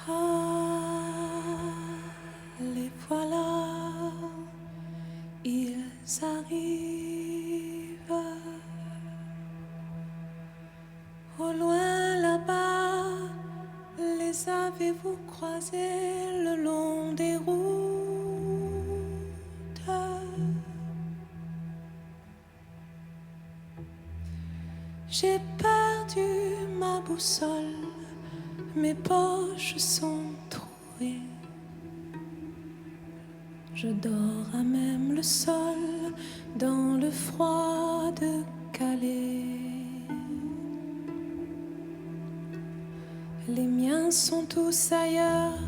Ah, les voilà, ils arrivent. Au loin là-bas, les avez-vous croisés le long des routes? J'ai perdu ma boussole, mes poches sont trouées. Je dors à même le sol, dans le froid de Calais. Les miens sont tous ailleurs,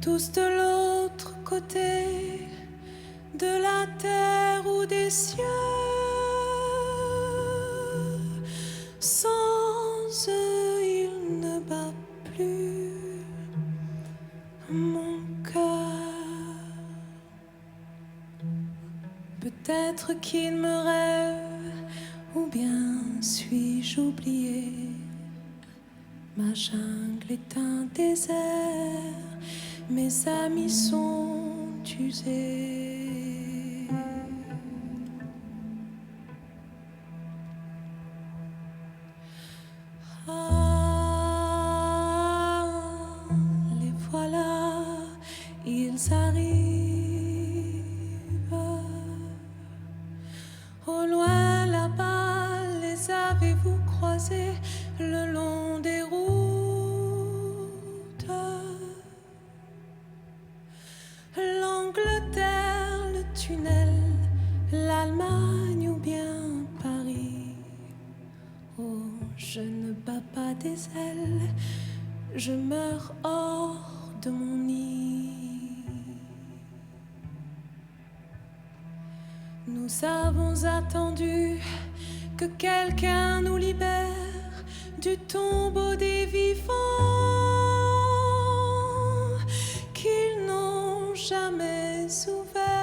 tous de l'autre côté de la terre ou des cieux. Sans eux, il ne bat plus mon cœur. Peut-être qu'il me rêve, ou bien suis-je oublié. Ma jungle est un désert, mes amis sont usés. Ah, les voilà, ils arrivent. Au loin là-bas, les avez-vous croisés le long des routes? L'Angleterre, le tunnel, l'Allemagne ou bien Paris. Oh, je ne bats pas des ailes, je meurs hors de mon nid. Nous avons attendu que quelqu'un nous libère du tombeau des vivants qu'ils n'ont jamais ouvert.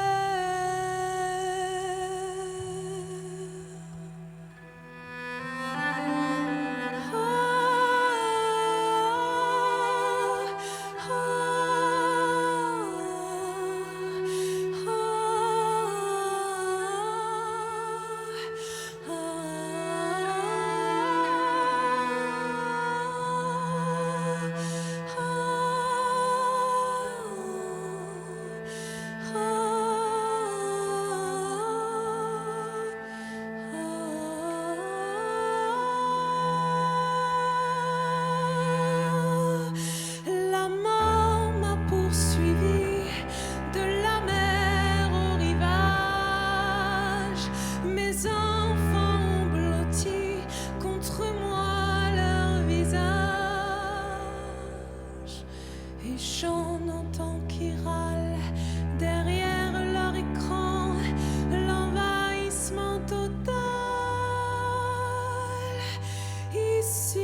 La mort m'a poursuivi de la mer au rivage. Mes enfants ont blotti contre moi leur visage. Et j'en entends qui râlent derrière leur écran, l'envahissement total. Ici